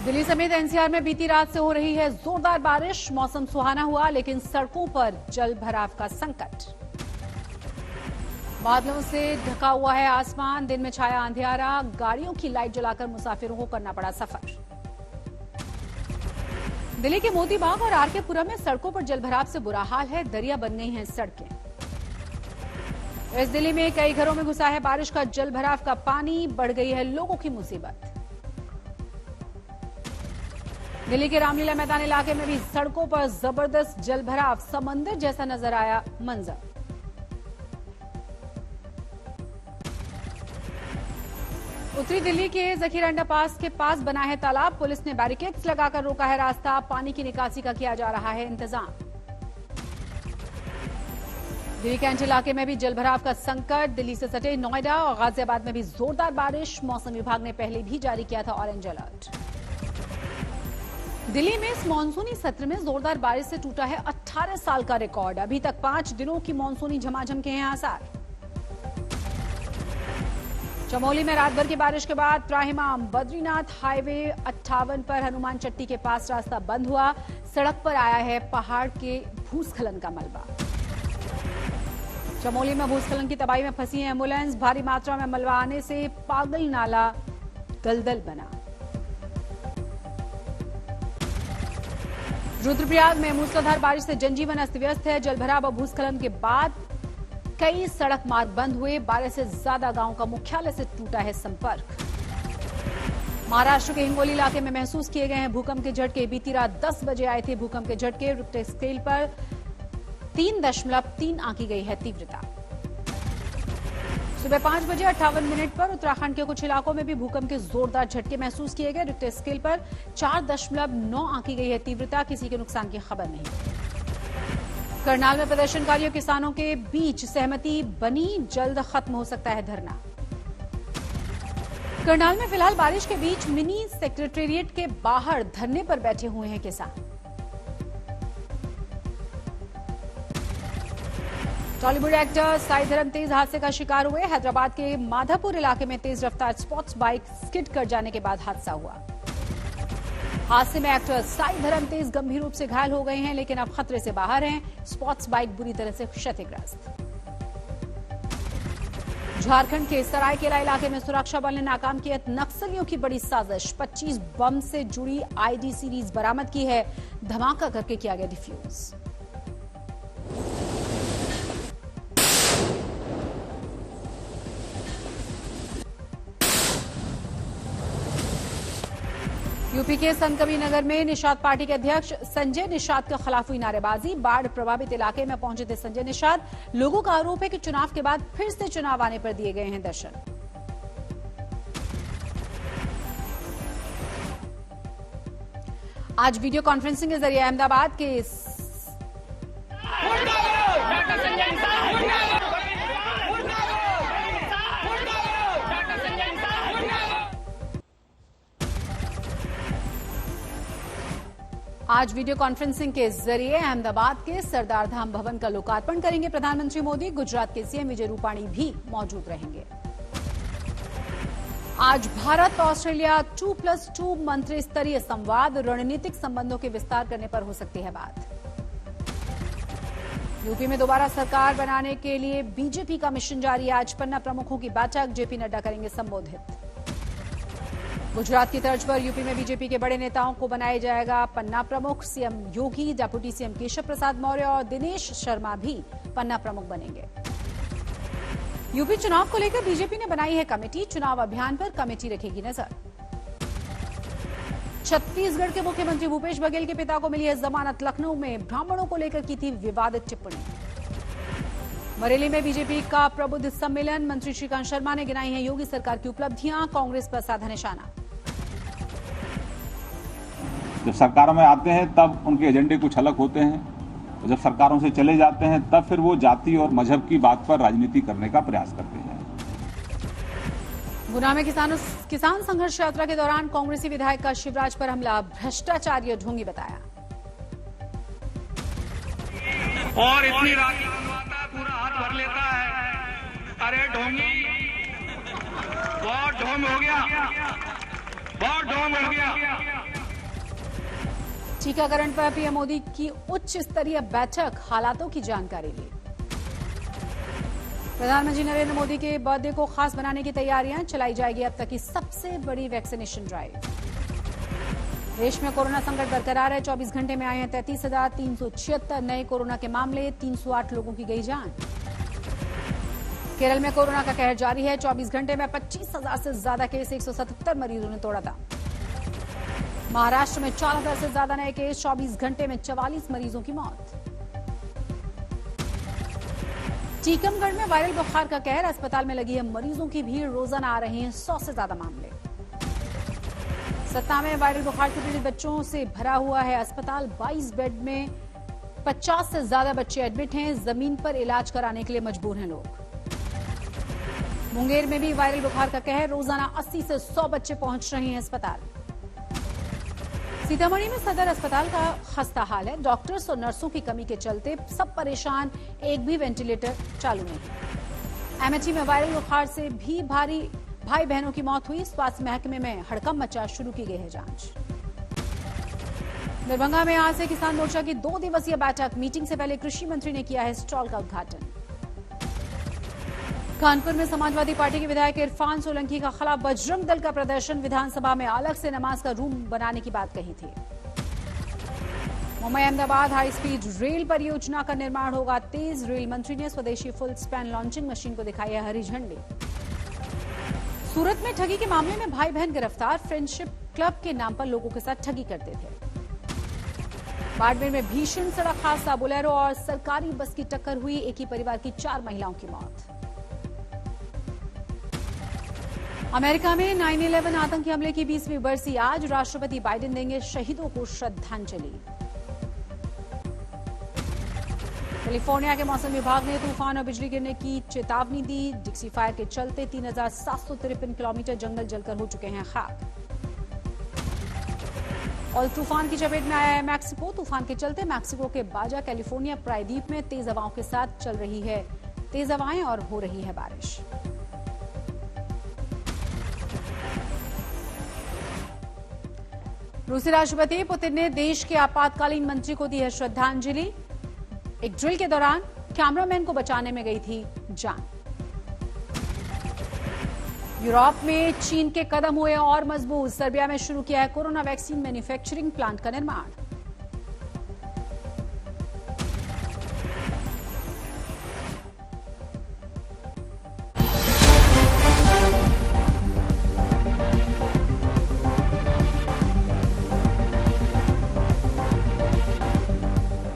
दिल्ली समेत एनसीआर में बीती रात से हो रही है जोरदार बारिश। मौसम सुहाना हुआ, लेकिन सड़कों पर जल भराव का संकट। बादलों से ढका हुआ है आसमान, दिन में छाया अंधियारा। गाड़ियों की लाइट जलाकर मुसाफिरों को करना पड़ा सफर। दिल्ली के मोती बाग और आरके पुरम में सड़कों पर जल भराव से बुरा हाल है। दरिया बन गई हैं सड़कें। इस दिल्ली में कई घरों में घुसा है बारिश का जल भराव का पानी। बढ़ गई है लोगों की मुसीबत। दिल्ली के रामलीला मैदान इलाके में भी सड़कों पर जबरदस्त जल भराव। समंदर जैसा नजर आया मंजर। उत्तरी दिल्ली के जखीरा अंडरपास के पास बना है तालाब। पुलिस ने बैरिकेड्स लगाकर रोका है रास्ता। पानी की निकासी का किया जा रहा है इंतजाम। दिल्ली कैंट इलाके में भी जलभराव का संकट। दिल्ली से सटे नोएडा और गाजियाबाद में भी जोरदार बारिश। मौसम विभाग ने पहले भी जारी किया था ऑरेंज अलर्ट। दिल्ली में इस मानसूनी सत्र में जोरदार बारिश से टूटा है 18 साल का रिकॉर्ड। अभी तक 5 दिनों की मानसूनी झमाझम के हैं आसार। चमोली में रात भर की बारिश के बाद त्राहिमाम बद्रीनाथ हाईवे 58 पर हनुमान चट्टी के पास रास्ता बंद हुआ। सड़क पर आया है पहाड़ के भूस्खलन का मलबा। चमोली में भूस्खलन की तबाही में फंसी है एम्बुलेंस। भारी मात्रा में मलबा आने से पागल नाला दलदल बना। रुद्रप्रयाग में मूसलाधार बारिश से जनजीवन अस्त व्यस्त है। जलभराव और भूस्खलन के बाद कई सड़क मार्ग बंद हुए। 12 से ज्यादा गांवों का मुख्यालय से टूटा है संपर्क। महाराष्ट्र के हिंगोली इलाके में महसूस किए गए हैं भूकंप के झटके। बीती रात 10 बजे आए थे भूकंप के झटके। रिक्टर स्केल पर 3.3 आंकी गई है तीव्रता। सुबह 5 बजे 58 मिनट पर उत्तराखंड के कुछ इलाकों में भी भूकंप के जोरदार झटके महसूस किए गए। रिक्टर स्केल पर 4.9 आंकी गई है तीव्रता। किसी के नुकसान की खबर नहीं। करनाल में प्रदर्शनकारियों किसानों के बीच सहमति बनी। जल्द खत्म हो सकता है धरना। करनाल में फिलहाल बारिश के बीच मिनी सेक्रेटेरिएट के बाहर धरने पर बैठे हुए हैं किसान। टॉलीवुड एक्टर साई धरम तेज हादसे का शिकार हुए। हैदराबाद के माधापुर इलाके में तेज रफ्तार स्पोर्ट्स बाइक स्किड कर जाने के बाद हादसा हुआ। हादसे में एक्टर साई धरम तेज गंभीर रूप से घायल हो गए हैं, लेकिन अब खतरे से बाहर हैं। स्पोर्ट्स बाइक बुरी तरह से क्षतिग्रस्त। झारखंड के सरायकेला इलाके में सुरक्षा बल ने नाकाम किया नक्सलियों की बड़ी साजिश। 25 बम से जुड़ी आईडी सीरीज बरामद की है। धमाका करके किया गया डिफ्यूज। यूपी के संतकबीर नगर में निषाद पार्टी के अध्यक्ष संजय निषाद के खिलाफ हुई नारेबाजी। बाढ़ प्रभावित इलाके में पहुंचे थे संजय निषाद। लोगों का आरोप है कि चुनाव के बाद फिर से चुनाव आने पर दिए गए हैं दर्शन। आज वीडियो कॉन्फ्रेंसिंग के जरिए अहमदाबाद के के जरिए अहमदाबाद के सरदार धाम भवन का लोकार्पण करेंगे प्रधानमंत्री मोदी। गुजरात के सीएम विजय रूपाणी भी मौजूद रहेंगे। आज भारत ऑस्ट्रेलिया 2+2 मंत्री स्तरीय संवाद। रणनीतिक संबंधों के विस्तार करने पर हो सकती है बात। यूपी में दोबारा सरकार बनाने के लिए बीजेपी का मिशन जारी। आज पन्ना प्रमुखों की बैठक। जेपी नड्डा करेंगे संबोधित। गुजरात की तर्ज पर यूपी में बीजेपी के बड़े नेताओं को बनाया जाएगा पन्ना प्रमुख। सीएम योगी, डेप्यूटी सीएम केशव प्रसाद मौर्य और दिनेश शर्मा भी पन्ना प्रमुख बनेंगे। यूपी चुनाव को लेकर बीजेपी ने बनाई है कमेटी। चुनाव अभियान पर कमेटी रखेगी नजर। छत्तीसगढ़ के मुख्यमंत्री भूपेश बघेल के पिता को मिली है जमानत। लखनऊ में ब्राह्मणों को लेकर की थी विवादित टिप्पणी। बरेली में बीजेपी का प्रबुद्ध सम्मेलन। मंत्री श्रीकांत शर्मा ने गिनाई है योगी सरकार की उपलब्धियां। कांग्रेस पर साधा निशाना। जब सरकारों में आते हैं तब उनके एजेंडे कुछ अलग होते हैं, और जब सरकारों से चले जाते हैं तब फिर वो जाति और मजहब की बात पर राजनीति करने का प्रयास करते हैं। गुना में किसान संघर्ष यात्रा के दौरान कांग्रेसी विधायक का शिवराज पर हमला। भ्रष्टाचार्य ढोंगी बताया। और इतनी राशि पूरा हाथ भर लेता है। अरे ढोंगी, बहुत ढोंग हो गया, बहुत ढोंग हो गया। टीकाकरण पर पीएम मोदी की उच्च स्तरीय बैठक, हालातों की जानकारी ली। प्रधानमंत्री नरेंद्र मोदी के बर्थडे को खास बनाने की तैयारियां, चलाई जाएगी अब तक की सबसे बड़ी वैक्सीनेशन ड्राइव। देश में कोरोना संकट बरकरार है। 24 घंटे में आए हैं 33,376 नए कोरोना के मामले, 308 लोगों की गई जान। केरल में कोरोना का कहर जारी है। 24 घंटे में 25,000 से ज्यादा केस, 177 मरीजों ने तोड़ा था। महाराष्ट्र में 4,000 से ज्यादा नए केस, 24 घंटे में 44 मरीजों की मौत। टीकमगढ़ में वायरल बुखार का कहर, अस्पताल में लगी है मरीजों की भीड़, रोजाना आ रहे हैं 100 से ज्यादा मामले। सतना में वायरल बुखार से पीड़ित बच्चों से भरा हुआ है अस्पताल, 22 बेड में 50 से ज्यादा बच्चे एडमिट हैं, जमीन पर इलाज कराने के लिए मजबूर हैं लोग। मुंगेर में भी वायरल बुखार का कहर, रोजाना 80 से 100 बच्चे पहुंच रहे हैं अस्पताल। सीतामढ़ी में सदर अस्पताल का खस्ता हाल है। डॉक्टर्स और नर्सों की कमी के चलते सब परेशान, एक भी वेंटिलेटर चालू नहीं। अमेठी में वायरल बुखार से भी भाई बहनों की मौत हुई। स्वास्थ्य महकमे में हड़कंप मचा, शुरू की गई है जांच। दरभंगा में आज से किसान मोर्चा की 2 दिवसीय बैठक, मीटिंग से पहले कृषि मंत्री ने किया है स्टॉल का उद्घाटन। कानपुर में समाजवादी पार्टी के विधायक इरफान सोलंकी का खिलाफ बजरंग दल का प्रदर्शन, विधानसभा में अलग से नमाज का रूम बनाने की बात कही थी। Mumbai Ahmedabad high speed rail परियोजना का निर्माण होगा तेज, रेल मंत्री ने स्वदेशी फुल स्पैन लॉन्चिंग मशीन को दिखाई है हरी झंडी। सूरत में ठगी के मामले में भाई बहन गिरफ्तार, फ्रेंडशिप क्लब के नाम पर लोगों के साथ ठगी करते थे। बाड़मेर में भीषण सड़क हादसा, बोलेरो और सरकारी बस की टक्कर हुई, एक ही परिवार की 4 महिलाओं की मौत। अमेरिका में 9/11 आतंकी हमले की 20वीं बरसी आज, राष्ट्रपति बाइडेन देंगे शहीदों को श्रद्धांजलि। कैलिफोर्निया के मौसम विभाग ने तूफान और बिजली गिरने की चेतावनी दी। डिक्सी फायर के चलते 3,753 किलोमीटर जंगल जलकर हो चुके हैं खाक। और तूफान की चपेट में आया है मैक्सिको। तूफान के चलते मैक्सिको के बाजा कैलिफोर्निया प्रायद्वीप में तेज हवाओं के साथ चल रही है तेज हवाएं और हो रही है बारिश। रूसी राष्ट्रपति पुतिन ने देश के आपातकालीन मंत्री को दी है श्रद्धांजलि। एक ड्रिल के दौरान कैमरामैन को बचाने में गई थी जान। यूरोप में चीन के कदम हुए और मजबूत, सर्बिया में शुरू किया है कोरोना वैक्सीन मैन्युफैक्चरिंग प्लांट का निर्माण।